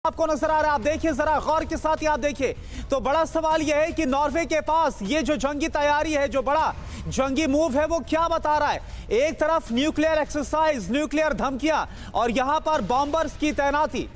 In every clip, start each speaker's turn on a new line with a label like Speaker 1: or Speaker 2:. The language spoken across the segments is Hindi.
Speaker 1: आपको नजर आ रहा है, आप देखिए जरा गौर के साथ ही आप देखिए। तो बड़ा सवाल यह है कि नॉर्वे के पास ये जो जंगी तैयारी है, जो बड़ा जंगी मूव है, वो क्या बता रहा है। एक तरफ न्यूक्लियर एक्सरसाइज, न्यूक्लियर धमकियां और यहां पर बॉम्बर्स की तैनाती।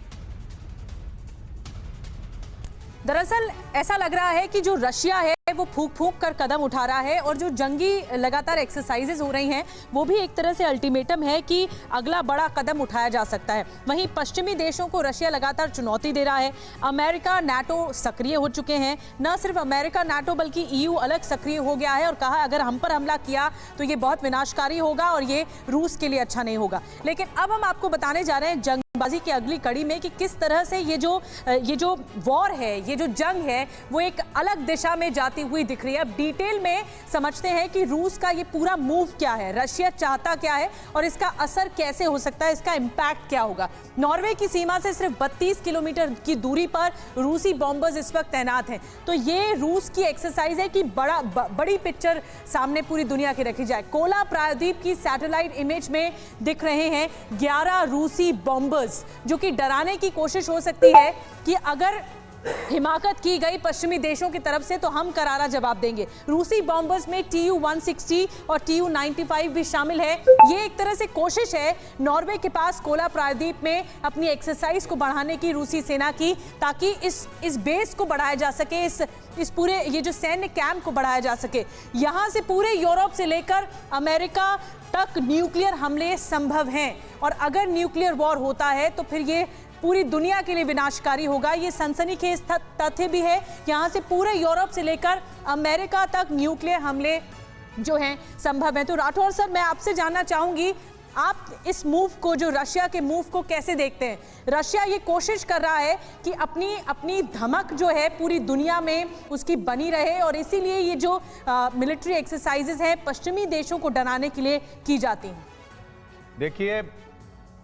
Speaker 2: दरअसल ऐसा लग रहा है कि जो रशिया है वो फूंक फूंक कर कदम उठा रहा है और जो जंगी लगातार एक्सरसाइजेज हो रही हैं वो भी एक तरह से अल्टीमेटम है कि अगला बड़ा कदम उठाया जा सकता है। वहीं पश्चिमी देशों को रशिया लगातार चुनौती दे रहा है। अमेरिका, नाटो सक्रिय हो चुके हैं। न सिर्फ अमेरिका, नाटो बल्कि ईयू अलग सक्रिय हो गया है और कहा अगर हम पर हमला किया तो ये बहुत विनाशकारी होगा और ये रूस के लिए अच्छा नहीं होगा। लेकिन अब हम आपको बताने जा रहे हैं जंगबाजी की अगली कड़ी में कि किस तरह से ये जो वॉर है, ये जो जंग है, वो एक अलग दिशा में जाती हुई दिख रही है। अब डिटेल में समझते हैं कि रूस का ये पूरा मूव क्या है, रशिया चाहता क्या है और इसका असर कैसे हो सकता है, इसका इंपैक्ट क्या होगा। नॉर्वे की सीमा से सिर्फ 32 किलोमीटर की दूरी पर रूसी बॉम्बर्स इस वक्त तैनात हैं। तो ये रूस की एक्सरसाइज है कि बड़ी पिक्चर सामने पूरी दुनिया की रखी जाए। कोला प्रायद्वीप की सैटेलाइट इमेज में दिख रहे हैं 11 रूसी बॉम्बर्स, जो कि डराने की कोशिश हो सकती है कि अगर हिमाकत की गई पश्चिमी देशों की तरफ से तो हम करारा जवाब देंगे। रूसी बॉम्बर्स में TU-160 और TU-95 भी शामिल है। ये एक तरह से कोशिश है नॉर्वे के पास कोला प्रायद्वीप में अपनी एक्सरसाइज को बढ़ाने की रूसी सेना की, ताकि इस बेस को बढ़ाया जा सके, इस पूरे ये जो सैन्य कैंप को बढ़ाया जा सके। यहां से पूरे यूरोप से लेकर अमेरिका तक न्यूक्लियर हमले संभव हैं और अगर न्यूक्लियर वॉर होता है तो फिर ये पूरी दुनिया के लिए विनाशकारी होगा। ये सनसनीखेज तथ्य भी है। यहाँ से पूरे यूरोप से लेकर अमेरिका तक न्यूक्लियर हमले जो हैं संभव हैं। तो राठौर सर, मैं आपसे जानना चाहूंगी, आप इस मूव को, जो रशिया के मूव को कैसे देखते हैं? रशिया ये कोशिश कर रहा है कि अपनी धमक जो है पूरी दुनिया में उसकी बनी रहे और इसीलिए ये जो मिलिट्री एक्सरसाइजेज हैं पश्चिमी देशों को डराने के लिए की जाती हैं।
Speaker 3: देखिए,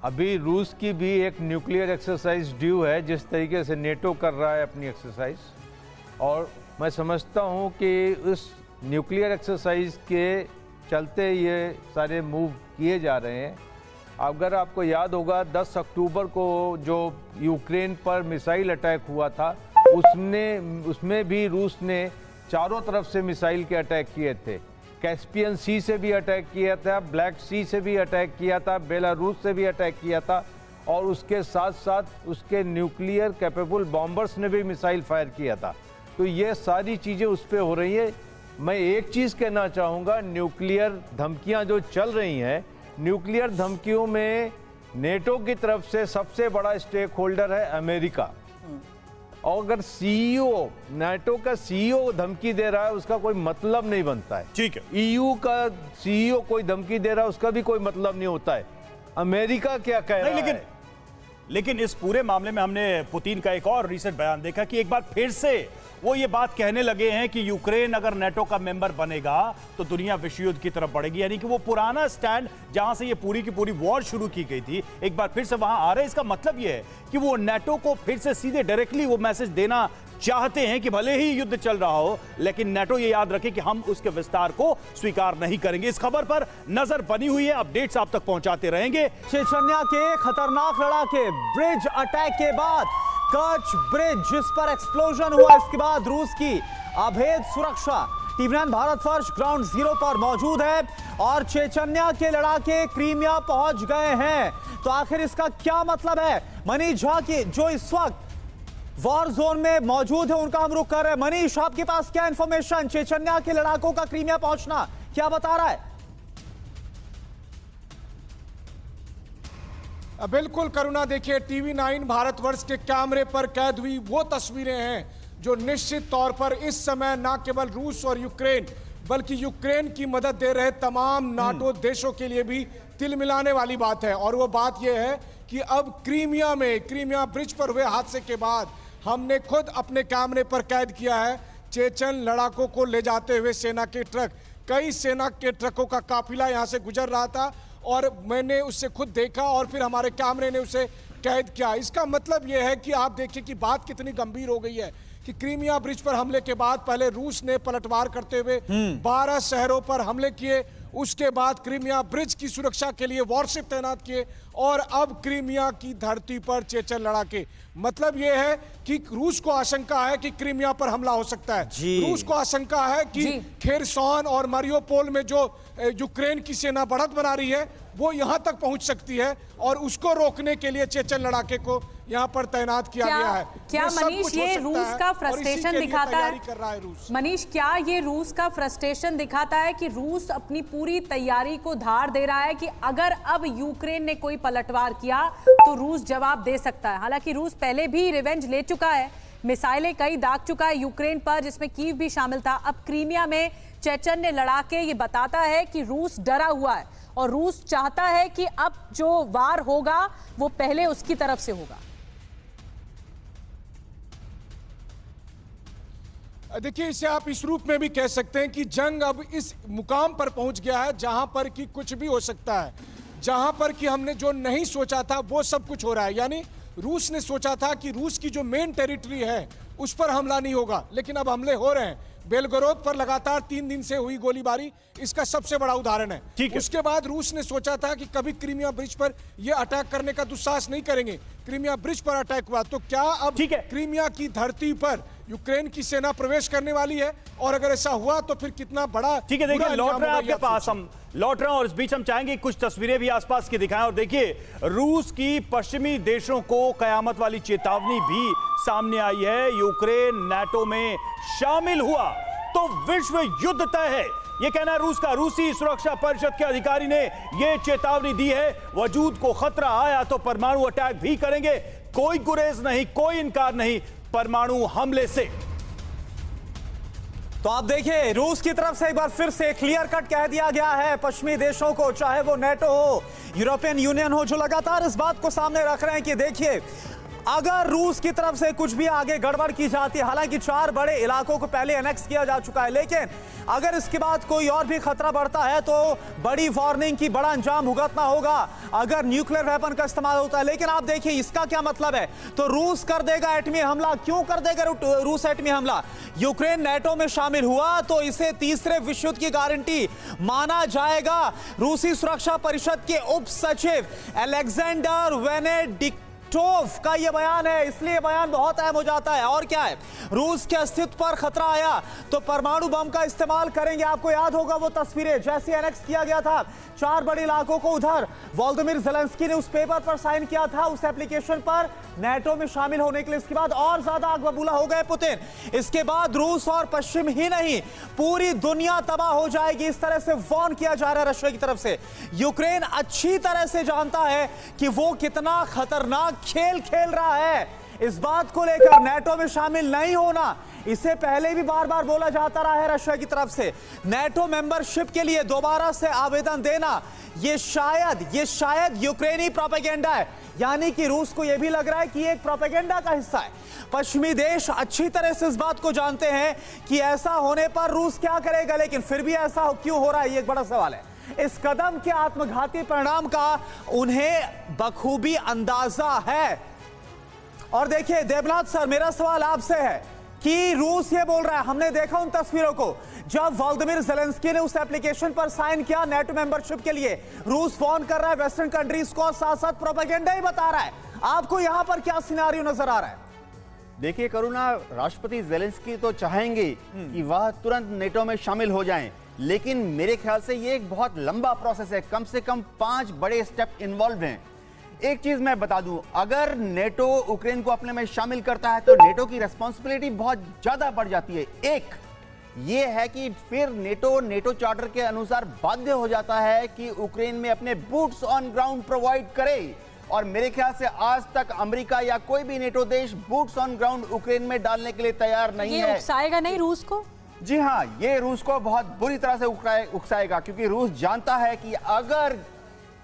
Speaker 3: अभी रूस की भी एक न्यूक्लियर एक्सरसाइज ड्यू है, जिस तरीके से नेटो कर रहा है अपनी एक्सरसाइज, और मैं समझता हूं कि उस न्यूक्लियर एक्सरसाइज के चलते ये सारे मूव किए जा रहे हैं। अगर आपको याद होगा 10 अक्टूबर को जो यूक्रेन पर मिसाइल अटैक हुआ था, उसमें भी रूस ने चारों तरफ से मिसाइल के अटैक किए थे। कैस्पियन सी से भी अटैक किया था, ब्लैक सी से भी अटैक किया था, बेलारूस से भी अटैक किया था और उसके साथ साथ उसके न्यूक्लियर कैपेबल बॉम्बर्स ने भी मिसाइल फायर किया था। तो ये सारी चीज़ें उस पर हो रही है। मैं एक चीज़ कहना चाहूँगा, न्यूक्लियर धमकियाँ जो चल रही हैं, न्यूक्लियर धमकियों में नेटो की तरफ से सबसे बड़ा स्टेक होल्डर है अमेरिका। और अगर सीईओ, नाटो का सीईओ धमकी दे रहा है, उसका कोई मतलब नहीं बनता है।
Speaker 4: ठीक है,
Speaker 3: ईयू का सीईओ कोई धमकी दे रहा है, उसका भी कोई मतलब नहीं होता है। अमेरिका क्या कह रहा है?
Speaker 4: लेकिन इस पूरे मामले में हमने पुतिन का एक और रिसेंट बयान देखा कि एक बार फिर से वो ये बात कहने लगे हैं कि यूक्रेन अगर नेटो का मेंबर बनेगा तो दुनिया विश्व युद्ध की तरफ बढ़ेगी। यानी कि वो पुराना स्टैंड जहां से ये पूरी की पूरी वॉर शुरू की गई थी, एक बार फिर से वहां आ रहे हैं। इसका मतलब ये है कि वो नेटो को फिर से सीधे डायरेक्टली वो मैसेज देना चाहते हैं कि भले ही युद्ध चल रहा हो, लेकिन नेटो ये याद रखे कि हम उसके विस्तार को स्वीकार नहीं करेंगे। इस खबर पर नजर बनी हुई है, अपडेट्स आप तक पहुंचाते रहेंगे।
Speaker 1: चेचन्या के खतरनाक लड़ाके, ब्रिज अटैक के बाद कर्च ब्रिज जिस पर एक्सप्लोजन हुआ, इसके बाद रूस की अभेद सुरक्षा। TV9 Bharat first ground zero पर मौजूद है और चेचन्या के लड़ाके क्रीमिया पहुंच गए हैं। तो आखिर इसका क्या मतलब है? मनीष झा की जो इस वक्त वॉर जोन में मौजूद है, उनका हम रुख कर रहे हैं। मनीष, आपके पास क्या इंफॉर्मेशन, चेचन्या के लड़ाकों का क्रीमिया पहुंचना क्या बता रहा है?
Speaker 5: बिल्कुल करुणा, देखिए टीवी9 भारतवर्ष के कैमरे पर कैद हुई वो तस्वीरें हैं जो निश्चित तौर पर इस समय न केवल रूस और यूक्रेन बल्कि यूक्रेन की मदद दे रहे तमाम नाटो देशों के लिए भी तिल मिलाने वाली बात है। और वो बात यह है कि अब क्रीमिया ब्रिज पर हुए हादसे के बाद हमने खुद अपने कैमरे पर कैद किया है चेचन लड़ाकों को ले जाते हुए सेना के ट्रक। कई सेना के ट्रकों का काफिला यहां से गुजर रहा था और मैंने उससे खुद देखा और फिर हमारे कैमरे ने उसे कैद किया। इसका मतलब यह है कि आप देखिए कि बात कितनी गंभीर हो गई है कि क्रीमिया ब्रिज पर हमले के बाद पहले रूस ने पलटवार करते हुए 12 शहरों पर हमले किए उसके बाद क्रीमिया ब्रिज की सुरक्षा के लिए वॉरशिप तैनात किए और अब क्रीमिया की धरती पर चेचन लड़ाके। मतलब यह है कि रूस को आशंका है कि क्रीमिया पर हमला हो सकता है। रूस को आशंका है कि खेरसॉन और मारियोपोल में जो यूक्रेन की सेना बढ़त बना रही है वो यहां तक पहुंच सकती है और उसको रोकने के लिए चेचन लड़ाके को यहां पर तैनात किया गया है।
Speaker 2: क्या मनीष ये रूस का फ्रस्ट्रेशन दिखाता है?
Speaker 5: कर रहा है रूस।
Speaker 2: मनीष, क्या ये रूस का फ्रस्ट्रेशन दिखाता है कि रूस अपनी पूरी तैयारी को धार दे रहा है कि अगर अब यूक्रेन ने कोई पलटवार किया तो रूस जवाब दे सकता है? हालांकि रूस पहले भी रिवेंज ले चुका है, मिसाइलें कई दाग चुका है यूक्रेन पर, जिसमें कीव भी शामिल था। अब क्रीमिया में चेचन ने लड़ाके ये बताता है कि रूस डरा हुआ है और रूस चाहता है कि अब जो वार होगा वो पहले उसकी तरफ से होगा।
Speaker 5: देखिए, इसे आप इस रूप में भी कह सकते हैं कि जंग अब इस मुकाम पर पहुंच गया है जहां पर कि कुछ भी हो सकता है। जहां पर कि हमने जो नहीं सोचा था वो सब कुछ हो रहा है। यानी रूस ने सोचा था कि रूस की जो मेन टेरिटरी है उस पर हमला नहीं होगा, लेकिन अब हमले हो रहे हैं। बेलगोरोद पर लगातार 3 दिन से हुई गोलीबारी इसका सबसे बड़ा उदाहरण है। उसके बाद रूस ने सोचा था कि कभी क्रीमिया ब्रिज पर यह अटैक करने का दुस्साहस नहीं करेंगे। क्रीमिया ब्रिज पर अटैक हुआ, तो क्या अब क्रीमिया की धरती पर यूक्रेन की सेना प्रवेश करने वाली है? और अगर ऐसा हुआ तो फिर कितना बड़ा।
Speaker 4: ठीक है, देखिए लौट रहे हैं आपके पास, हम लौट रहे हैं और इस बीच हम चाहेंगे कुछ तस्वीरें भी आसपास की दिखाएं। और देखिए, रूस की पश्चिमी देशों को कयामत वाली चेतावनी भी सामने आई है। यूक्रेन नाटो में शामिल हुआ तो विश्व युद्ध तय है, ये कहना है रूस का। रूसी सुरक्षा परिषद के अधिकारी ने यह चेतावनी दी है, वजूद को खतरा आया तो परमाणु अटैक भी करेंगे। कोई गुरेज नहीं, कोई इनकार नहीं परमाणु हमले से।
Speaker 1: तो आप देखिए, रूस की तरफ से एक बार फिर से क्लियर कट कह दिया गया है पश्चिमी देशों को, चाहे वो नेटो हो, यूरोपियन यूनियन हो, जो लगातार इस बात को सामने रख रहे हैं कि देखिए अगर रूस की तरफ से कुछ भी आगे गड़बड़ की जाती है, हालांकि 4 बड़े इलाकों को पहले एनेक्स किया जा चुका है, लेकिन अगर इसके बाद कोई और भी खतरा बढ़ता है तो बड़ी वार्निंग की बड़ा अंजाम भुगतना होगा अगर न्यूक्लियर वेपन का इस्तेमाल होता है। लेकिन आप देखिए इसका क्या मतलब है, तो रूस कर देगा एटमी हमला। क्यों कर देगा रूस एटमी हमला? यूक्रेन नेटो में शामिल हुआ तो इसे तीसरे विश्व युद्ध की गारंटी माना जाएगा। रूसी सुरक्षा परिषद के उप सचिव अलेक्जेंडर वेनेडिक्टोव का यह बयान है, इसलिए बयान बहुत अहम हो जाता है। और क्या है, रूस के अस्तित्व पर खतरा आया तो परमाणु बम का इस्तेमाल करेंगे। आपको याद होगा वो तस्वीरें जैसे एनेक्स किया गया था 4 बड़े इलाकों को, उधर वोलोदिमीर ज़ेलेंस्की ने उस पेपर पर साइन किया था, उस एप्लीकेशन पर नेटो में शामिल होने के लिए। इसके बाद और ज्यादा आग बबूला हो गए पुतिन। इसके बाद रूस और पश्चिम ही नहीं पूरी दुनिया तबाह हो जाएगी, इस तरह से वार्न किया जा रहा है रशिया की तरफ से। यूक्रेन अच्छी तरह से जानता है कि वो कितना खतरनाक खेल खेल रहा है। इस बात को लेकर नेटो में शामिल नहीं होना इसे पहले भी बार बार बोला जाता रहा है रशिया की तरफ से। नेटो मेंबरशिप के लिए दोबारा से आवेदन देना ये शायद यूक्रेनी प्रोपेगेंडा है, यानी कि रूस को यह भी लग रहा है कि एक प्रोपेगेंडा का हिस्सा है। पश्चिमी देश अच्छी तरह से इस बात को जानते हैं कि ऐसा होने पर रूस क्या करेगा, लेकिन फिर भी ऐसा क्यों हो रहा है, ये एक बड़ा सवाल है। इस कदम के आत्मघाती परिणाम का उन्हें बखूबी अंदाजा है। और देखिए देवनाथ सर, मेरा सवाल आपसे है कि रूस ये बोल रहा है, हमने देखा उन तस्वीरों को जब वोलोदिमीर ज़ेलेंस्की ने उस एप्लीकेशन पर साइन किया नेटो मेंबरशिप के लिए, रूस फोन कर रहा है वेस्टर्न कंट्रीज को, साथ साथ प्रोपेगेंडा ही बता रहा है। आपको यहां पर क्या सिनेरियो नजर आ रहा है?
Speaker 6: देखिए करुणा, राष्ट्रपति ज़ेलेंस्की तो चाहेंगे कि वह तुरंत नेटो में शामिल हो जाएं, लेकिन मेरे ख्याल से ये एक बहुत लंबा प्रोसेस है। कम से कम 5 बड़े स्टेप इन्वॉल्व हैं। एक चीज मैं बता दूं, अगर नेटो यूक्रेन को अपने में शामिल करता है तो नेटो की रिस्पांसिबिलिटी बहुत ज्यादा बढ़ जाती है। एक ये है कि फिर नेटो चार्टर के अनुसार बाध्य हो जाता है कि यूक्रेन में अपने बूट्स ऑन ग्राउंड प्रोवाइड करे, और मेरे ख्याल से आज तक अमेरिका या कोई भी नेटो देश बूट्स ऑन ग्राउंड यूक्रेन में डालने के लिए तैयार नहीं है।
Speaker 2: ये उकसाएगा नहीं रूस को?
Speaker 6: जी हाँ, ये रूस को बहुत बुरी तरह से उकसाएगा, क्योंकि रूस जानता है कि अगर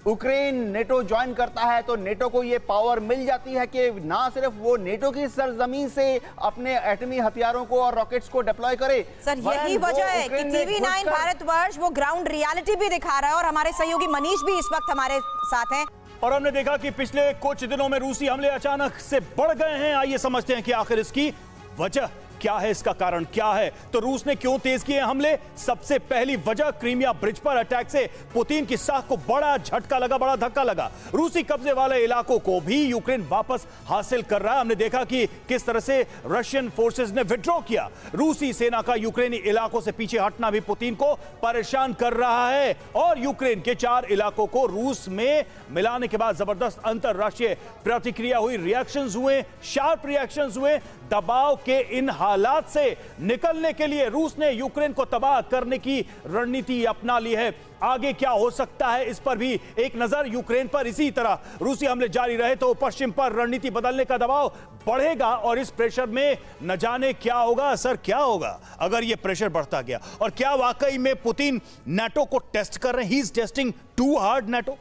Speaker 6: यूक्रेन नेटो ज्वाइन करता है तो नेटो को यह पावर मिल जाती है कि ना सिर्फ वो नेटो की सरजमीन से अपने एटमी हथियारों को और रॉकेट्स को डिप्लॉय करे।
Speaker 7: सर यही वजह है कि TV9 भारतवर्ष वो ग्राउंड रियलिटी भी दिखा रहा है, और हमारे सहयोगी मनीष भी इस वक्त हमारे साथ हैं।
Speaker 4: और हमने देखा कि पिछले कुछ दिनों में रूसी हमले अचानक से बढ़ गए हैं। आइए समझते हैं कि आखिर इसकी वजह क्या है इसका कारण, क्या है? तो रूस ने क्यों तेज किए हमले? सबसे पहली वजह क्रीमिया ब्रिज पर अटैक से पुतिन की साख को बड़ा झटका लगा, बड़ा धक्का लगा। रूसी कब्जे वाले इलाकों को भी यूक्रेन वापस हासिल कर रहा है। हमने देखा कि किस तरह से रशियन फोर्सेस ने विड्रॉ किया। रूसी सेना का यूक्रेनी इलाकों से पीछे हटना भी पुतिन को परेशान कर रहा है और यूक्रेन के 4 इलाकों को रूस में मिलाने के बाद जबरदस्त अंतरराष्ट्रीय प्रतिक्रिया हुई, रिएक्शंस हुए, शार्प रिएक्शंस हुए। दबाव के इन हालात से निकलने के लिए रूस ने यूक्रेन को तबाह करने की रणनीति अपना ली है। आगे क्या हो सकता है इस पर भी एक नजर यूक्रेन पर। इसी तरह रूसी हमले जारी रहे तो पश्चिम पर रणनीति बदलने का दबाव बढ़ेगा और इस प्रेशर में न जाने क्या होगा, असर क्या होगा अगर यह प्रेशर बढ़ता गया। और क्या वाकई में पुतिन नाटो को टेस्ट कर रहे हैं? He is testing too hard NATO.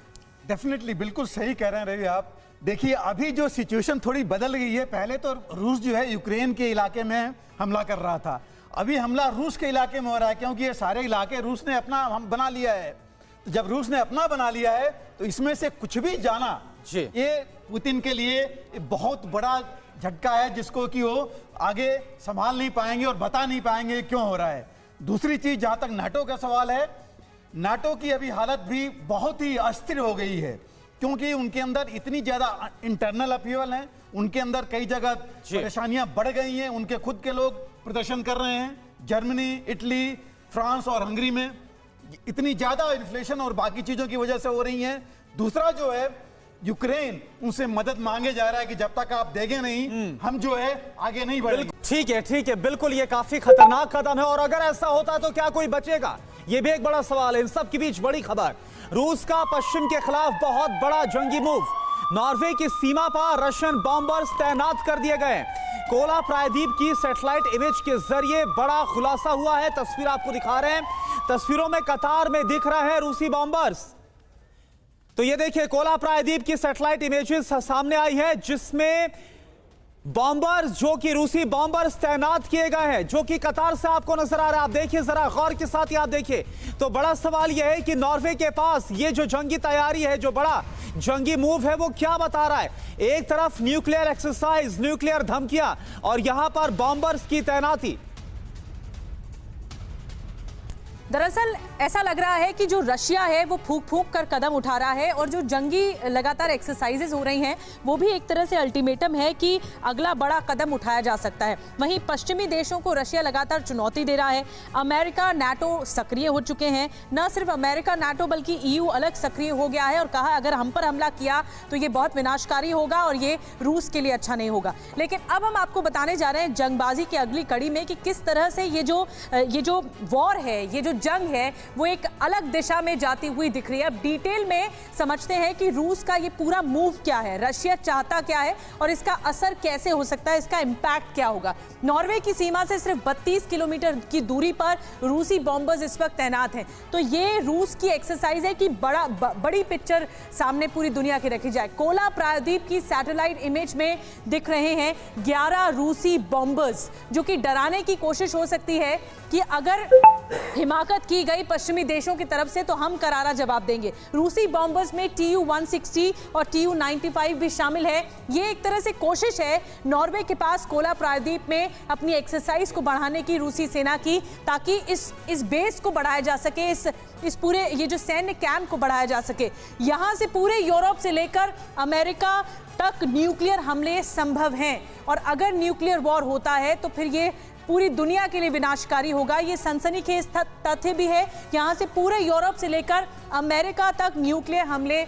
Speaker 8: Definitely, बिल्कुल सही कह रहे हैं रवि आप। देखिए, अभी जो सिचुएशन थोड़ी बदल गई है। पहले तो रूस जो है यूक्रेन के इलाके में हमला कर रहा था, अभी हमला रूस के इलाके में हो रहा है, क्योंकि ये सारे इलाके रूस ने अपना हम बना लिया है। तो जब रूस ने अपना बना लिया है तो इसमें से कुछ भी जाना ये पुतिन के लिए बहुत बड़ा झटका है, जिसको कि वो आगे संभाल नहीं पाएंगे और बता नहीं पाएंगे क्यों हो रहा है। दूसरी चीज, जहां तक नाटो का सवाल है, नाटो की अभी हालत भी बहुत ही अस्थिर हो गई है, क्योंकि उनके अंदर इतनी ज्यादा इंटरनल अपीवल है, उनके अंदर कई जगह परेशानियां बढ़ गई हैं, उनके खुद के लोग प्रदर्शन कर रहे हैं। जर्मनी, इटली, फ्रांस और हंगरी में इतनी ज्यादा इन्फ्लेशन और बाकी चीजों की वजह से हो रही हैं। दूसरा जो है, यूक्रेन उनसे मदद मांगे जा रहा है कि जब तक आप देंगे नहीं हम जो है आगे नहीं बढ़ेंगे।
Speaker 1: ठीक है, बिल्कुल ये काफी खतरनाक कदम है और अगर ऐसा होता तो क्या कोई बचेगा, ये भी एक बड़ा सवाल है। इन सब के बीच बड़ी खबर, रूस का पश्चिम के खिलाफ बहुत बड़ा जंगी मूव। नॉर्वे की सीमा पर रशियन बॉम्बर्स तैनात कर दिए गए। कोला प्रायद्वीप की सैटेलाइट इमेज के जरिए बड़ा खुलासा हुआ है। तस्वीर आपको दिखा रहे हैं, तस्वीरों में कतार में दिख रहे हैं रूसी बॉम्बर्स। तो ये देखिए, कोला प्रायद्वीप की सैटेलाइट इमेजेस सामने आई है, जिसमें बॉम्बर्स, जो कि रूसी बॉम्बर्स तैनात किए गए हैं, जो कि कतार से आपको नजर आ रहा है। आप देखिए जरा गौर के साथ ही, आप देखिए। तो बड़ा सवाल यह है कि नॉर्वे के पास ये जो जंगी तैयारी है, जो बड़ा जंगी मूव है, वो क्या बता रहा है। एक तरफ न्यूक्लियर एक्सरसाइज, न्यूक्लियर धमकियां, और यहां पर बॉम्बर्स की तैनाती।
Speaker 2: दरअसल ऐसा लग रहा है कि जो रशिया है वो फूंक फूंक कर कदम उठा रहा है और जो जंगी लगातार एक्सरसाइजेज हो रही हैं वो भी एक तरह से अल्टीमेटम है कि अगला बड़ा कदम उठाया जा सकता है। वहीं पश्चिमी देशों को रशिया लगातार चुनौती दे रहा है। अमेरिका, नाटो सक्रिय हो चुके हैं। न सिर्फ अमेरिका, नाटो बल्कि EU अलग सक्रिय हो गया है और कहा अगर हम पर हमला किया तो ये बहुत विनाशकारी होगा और ये रूस के लिए अच्छा नहीं होगा। लेकिन अब हम आपको बताने जा रहे हैं जंगबाजी की अगली कड़ी में कि किस तरह से ये जो वॉर है, ये जो जंग है, वो एक अलग दिशा में जाती हुई दिख रही है। अब डिटेल में समझते हैं कि रूस का ये पूरा मूव क्या है, रशिया चाहता क्या है और इसका असर कैसे हो सकता है, इसका इंपैक्ट क्या होगा। नॉर्वे की सीमा से सिर्फ 32 किलोमीटर की दूरी पर रूसी बॉम्बर्स इस वक्त तैनात हैं। तो ये रूस की एक्सरसाइज है कि बड़ी पिक्चर सामने पूरी दुनिया की रखी जाए। कोला प्रायद्वीप की सैटेलाइट इमेज में दिख रहे हैं 11 रूसी बॉम्बर्स, जो कि डराने की कोशिश हो सकती है कि अगर हिमाकत की गई पश्चिमी देशों की तरफ से तो हम करारा जवाब देंगे। रूसी बॉम्बर्स में Tu-160 और Tu-95 भी शामिल है। ये एक तरह से कोशिश है नॉर्वे के पास कोला प्रायद्वीप में अपनी एक्सरसाइज को बढ़ाने की रूसी सेना की, ताकि इस बेस को बढ़ाया जा सके, इस पूरे ये जो सैन्य कैंप को बढ़ाया जा सके। यहां से पूरे यूरोप से लेकर अमेरिका तक न्यूक्लियर हमले संभव हैं और अगर न्यूक्लियर वॉर होता है तो फिर ये पूरी दुनिया के लिए विनाशकारी होगा। ये सनसनीखेज तथ्य भी है। यहाँ से पूरे यूरोप से लेकर अमेरिका तक न्यूक्लियर हमले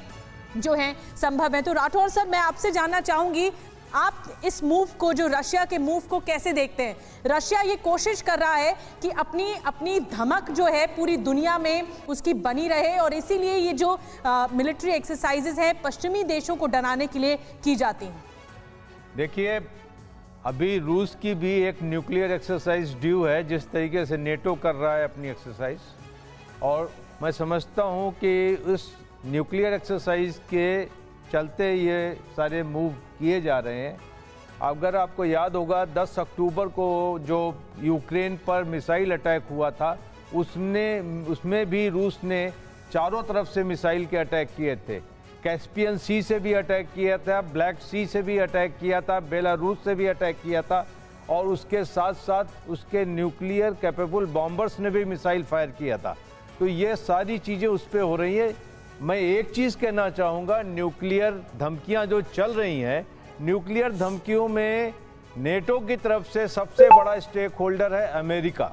Speaker 2: जो हैं संभव हैं। तो राठौर सर, मैं आपसे जानना चाहूंगी, आप इस मूव को, जो रशिया के मूव को कैसे देखते हैं? रशिया ये कोशिश कर रहा है कि अपनी धमक जो है पूरी दुनिया में उसकी बनी रहे और इसीलिए ये जो मिलिट्री एक्सरसाइजेज हैं पश्चिमी देशों को डराने के लिए की जाती हैं।
Speaker 3: देखिए, अभी रूस की भी एक न्यूक्लियर एक्सरसाइज ड्यू है, जिस तरीके से नेटो कर रहा है अपनी एक्सरसाइज, और मैं समझता हूं कि उस न्यूक्लियर एक्सरसाइज के चलते ये सारे मूव किए जा रहे हैं। अगर आपको याद होगा 10 अक्टूबर को जो यूक्रेन पर मिसाइल अटैक हुआ था, उसमें भी रूस ने चारों तरफ से मिसाइल के अटैक किए थे। कैस्पियन सी से भी अटैक किया था, ब्लैक सी से भी अटैक किया था, बेलारूस से भी अटैक किया था और उसके साथ साथ उसके न्यूक्लियर कैपेबल बॉम्बर्स ने भी मिसाइल फायर किया था। तो ये सारी चीज़ें उस पर हो रही है। मैं एक चीज़ कहना चाहूँगा, न्यूक्लियर धमकियाँ जो चल रही हैं, न्यूक्लियर धमकियों में नेटो की तरफ से सबसे बड़ा स्टेक होल्डर है अमेरिका।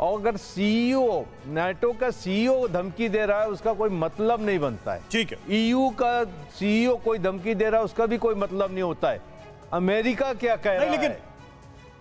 Speaker 3: और अगर सीईओ, नाटो का सीईओ धमकी दे रहा है, उसका कोई मतलब नहीं बनता है।
Speaker 4: ठीक है।
Speaker 3: ईयू का सीईओ कोई धमकी दे रहा है, उसका भी कोई मतलब नहीं होता है। अमेरिका क्या कह रहा है?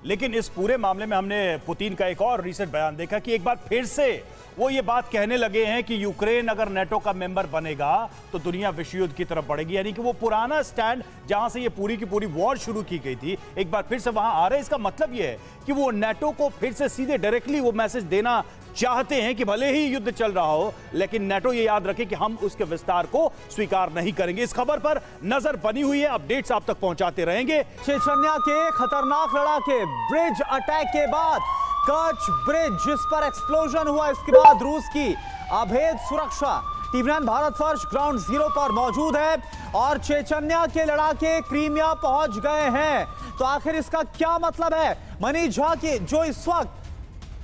Speaker 4: लेकिन इस पूरे मामले में हमने पुतिन का एक और रिसेंट बयान देखा कि एक बार फिर से वो ये बात कहने लगे हैं कि यूक्रेन अगर नेटो का मेंबर बनेगा तो दुनिया विश्व युद्ध की तरफ बढ़ेगी। यानी कि वो पुराना स्टैंड जहां से ये पूरी की पूरी वॉर शुरू की गई थी, एक बार फिर से वहां आ रहे हैं। इसका मतलब ये है कि वो नेटो को फिर से सीधे डायरेक्टली वो मैसेज देना चाहते हैं कि भले ही युद्ध चल रहा हो, लेकिन नेटो ये याद रखे कि हम उसके विस्तार को स्वीकार नहीं करेंगे। इस खबर पर नजर बनी हुई है, अपडेट्स आप तक पहुंचाते रहेंगे।
Speaker 1: चेचन्या के खतरनाक लड़ाके, ब्रिज अटैक के बाद कच ब्रिज जिस पर एक्सप्लोजन हुआ, इसके बाद रूस की अभेद सुरक्षा। टीवी9 भारतवर्ष ग्राउंड जीरो पर मौजूद है और चेचन्या के लड़ाके क्रीमिया पहुंच गए हैं। तो आखिर इसका क्या मतलब है? मनीष झा की जो इस वक्त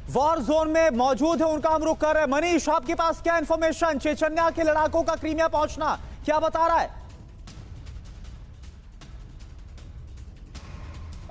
Speaker 1: वॉर जोन में मौजूद है, उनका हम रुख कर रहे हैं। मनीष, आपके पास क्या इंफॉर्मेशन, चेचन्या के लड़ाकों का क्रीमिया पहुंचना क्या बता रहा है?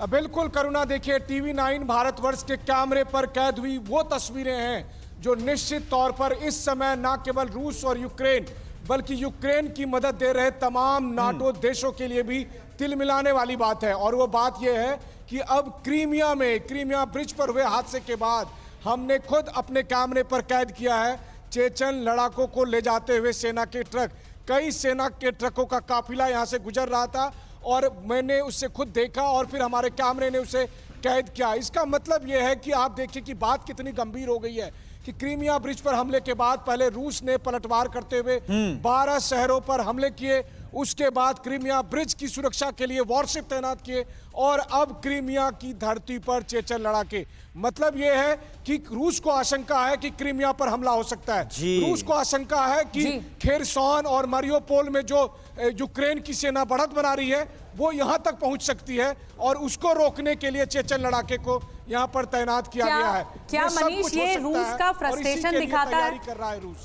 Speaker 5: बिल्कुल करुणा, देखिए टीवी9 भारतवर्ष के कैमरे पर कैद हुई वो तस्वीरें हैं जो निश्चित तौर पर इस समय न केवल रूस और यूक्रेन बल्कि यूक्रेन की मदद दे रहे तमाम नाटो देशों के लिए भी तिल मिलाने वाली बात है। और वो बात यह है कि अब क्रीमिया ब्रिज पर हुए हादसे के बाद हमने खुद अपने कैमरे पर कैद किया है चेचन लड़ाकों को ले जाते हुए सेना के ट्रक। कई सेना के ट्रकों का काफिला यहां से गुजर रहा था और मैंने उससे खुद देखा और फिर हमारे कैमरे ने उसे कैद किया। इसका मतलब यह है कि आप देखिए कि बात कितनी गंभीर हो गई है कि क्रीमिया ब्रिज पर हमले के बाद पहले रूस ने पलटवार करते हुए 12 शहरों पर हमले किए, उसके बाद क्रीमिया ब्रिज की सुरक्षा के लिए वॉरशिप तैनात किए और अब क्रीमिया की धरती पर चेचन लड़ाके। मतलब यह है कि रूस को आशंका है कि क्रीमिया पर हमला हो सकता है। रूस को आशंका है कि खेरसॉन और मारियोपोल में जो यूक्रेन की सेना बढ़त बना रही है वो यहां तक पहुंच सकती है और उसको रोकने के लिए चेचन लड़ाके को यहां पर तैनात किया गया है।
Speaker 2: क्या मनीष ये रूस का फ्रस्ट्रेशन दिखाता है?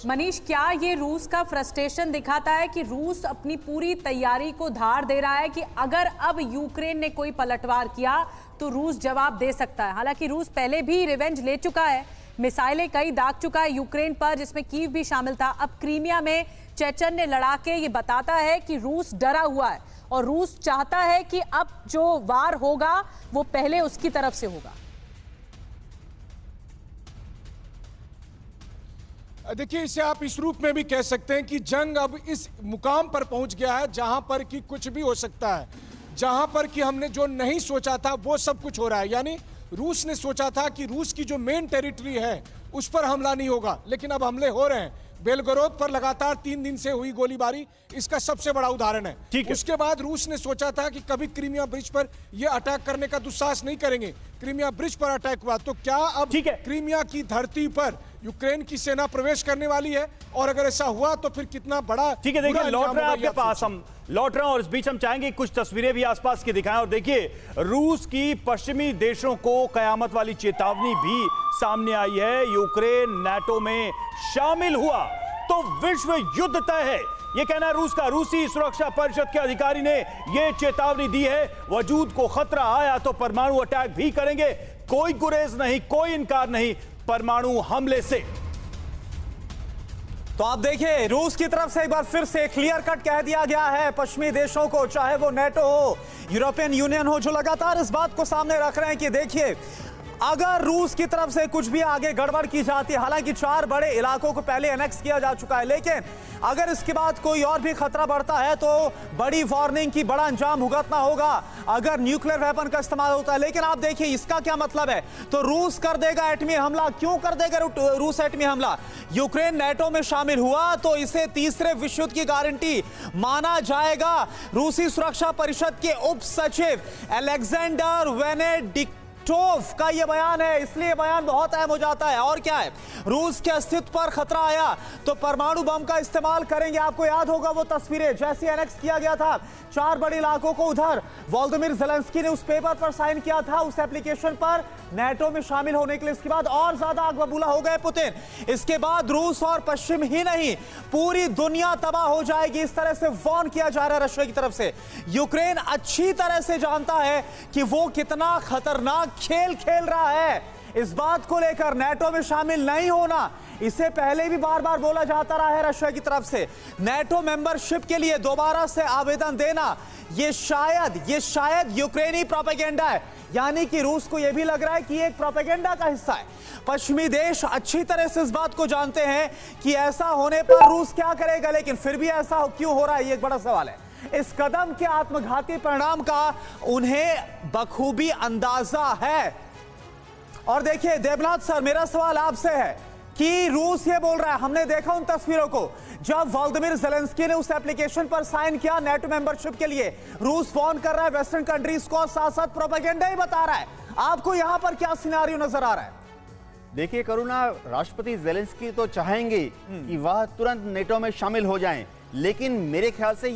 Speaker 2: मनीष, क्या ये रूस का फ्रस्ट्रेशन दिखाता है कि रूस अपनी पूरी तैयारी को धार दे रहा है कि अगर अब यूक्रेन ने कोई पलटवार किया तो रूस जवाब दे सकता है? हालांकि रूस पहले भी रिवेंज ले चुका है, मिसाइलें कई दाग चुका है यूक्रेन पर, जिसमें कीव भी शामिल था। अब क्रीमिया में चेचन ने लड़ाके, ये बताता है कि रूस डरा हुआ है और रूस चाहता है कि अब जो वार होगा वो पहले उसकी तरफ से होगा।
Speaker 5: देखिए, इसे आप इस रूप में भी कह सकते हैं कि जंग अब इस मुकाम पर पहुंच गया है जहां पर कि कुछ भी हो सकता है, जहां पर कि हमने जो नहीं सोचा था वो सब कुछ हो रहा है। यानी रूस ने सोचा था कि रूस की जो मेन टेरिटरी है उस पर हमला नहीं होगा, लेकिन अब हमले हो रहे हैं। बेलगोरोद पर लगातार 3 दिन से हुई गोलीबारी इसका सबसे बड़ा उदाहरण है। उसके बाद रूस ने सोचा था कि कभी क्रीमिया ब्रिज पर यह अटैक करने का दुस्साहस नहीं करेंगे, क्रीमिया ब्रिज पर अटैक हुआ। तो क्या अब क्रीमिया की धरती पर यूक्रेन की सेना प्रवेश करने वाली है? और अगर ऐसा हुआ तो फिर कितना बड़ा।
Speaker 4: ठीक है, देखिए लौट रहे हैं आपके पास, हम लौट रहे हैं और इस बीच हम चाहेंगे कुछ तस्वीरें भी आसपास की दिखाएं। और देखिए, रूस की पश्चिमी देशों को कयामत वाली चेतावनी भी सामने आई है। यूक्रेन नाटो में शामिल हुआ तो विश्व युद्ध तय है, यह कहना है रूस का। रूसी सुरक्षा परिषद के अधिकारी ने यह चेतावनी दी है, वजूद को खतरा आया तो परमाणु अटैक भी करेंगे, कोई गुरेज नहीं, कोई इनकार नहीं परमाणु हमले से।
Speaker 1: तो आप देखिए, रूस की तरफ से एक बार फिर से क्लियर कट कह दिया गया है पश्चिमी देशों को, चाहे वो नेटो हो, यूरोपियन यूनियन हो, जो लगातार इस बात को सामने रख रहे हैं कि देखिए अगर रूस की तरफ से कुछ भी आगे गड़बड़ की जाती है, हालांकि 4 बड़े इलाकों को पहले एनेक्स किया जा चुका है, लेकिन अगर इसके बाद कोई और भी खतरा बढ़ता है तो बड़ी वार्निंग की बड़ा अंजाम भुगतना होगा अगर न्यूक्लियर वेपन का इस्तेमाल होता है। लेकिन आप देखिए इसका क्या मतलब है, तो रूस कर देगा एटमी हमला। क्यों कर देगा रूस एटमी हमला? यूक्रेन नेटो में शामिल हुआ तो इसे तीसरे विश्व युद्ध की गारंटी माना जाएगा। रूसी सुरक्षा परिषद के उप सचिव अलेक्जेंडर वेनेडिक्टोव लावस्टोव का यह बयान है, इसलिए बयान बहुत अहम हो जाता है। और क्या है, रूस के अस्तित्व पर खतरा आया तो परमाणु बम का इस्तेमाल करेंगे। आपको याद होगा वो तस्वीरें जैसे एनेक्स किया गया था 4 बड़े इलाकों को, उधर वोलोदिमीर ज़ेलेंस्की ने उस पेपर पर साइन किया था, उस एप्लीकेशन पर नेटो में शामिल होने के लिए। इसके बाद और ज्यादा आग बबूला हो गए पुतिन। इसके बाद रूस और पश्चिम ही नहीं, पूरी दुनिया तबाह हो जाएगी, इस तरह से वार्न किया जा रहा है रशिया की तरफ से। यूक्रेन अच्छी तरह से जानता है कि वो कितना खतरनाक खेल खेल रहा है। इस बात को लेकर नेटो में शामिल नहीं होना, इसे पहले भी बार बार बोला जाता रहा है रशिया की तरफ से। नेटो मेंबरशिप के लिए दोबारा से आवेदन देना, ये शायद यूक्रेनी प्रोपेगेंडा है, यानी कि रूस को यह भी लग रहा है कि एक प्रोपेगेंडा का हिस्सा है। पश्चिमी देश अच्छी तरह से इस बात को जानते हैं कि ऐसा होने पर रूस क्या करेगा, लेकिन फिर भी ऐसा क्यों हो रहा है, ये एक बड़ा सवाल है। इस कदम के आत्मघाती परिणाम का उन्हें बखूबी अंदाजा है। और देखिए देवनाथ सर, मेरा सवाल आपसे है कि रूस ये बोल रहा है, हमने देखा उन तस्वीरों को जब वोलोदिमीर ज़ेलेंस्की ने उस एप्लीकेशन पर साइन किया नेटो मेंबरशिप के लिए, रूस वार्न कर रहा है वेस्टर्न कंट्रीज को, साथ साथ प्रोपेगेंडा ही बता रहा है। आपको यहां पर क्या सिनेरियो नजर आ रहा है?
Speaker 6: देखिए करुणा, राष्ट्रपति ज़ेलेंस्की तो चाहेंगे कि वह तुरंत नेटो में शामिल हो जाएं, लेकिन मेरे ख्याल से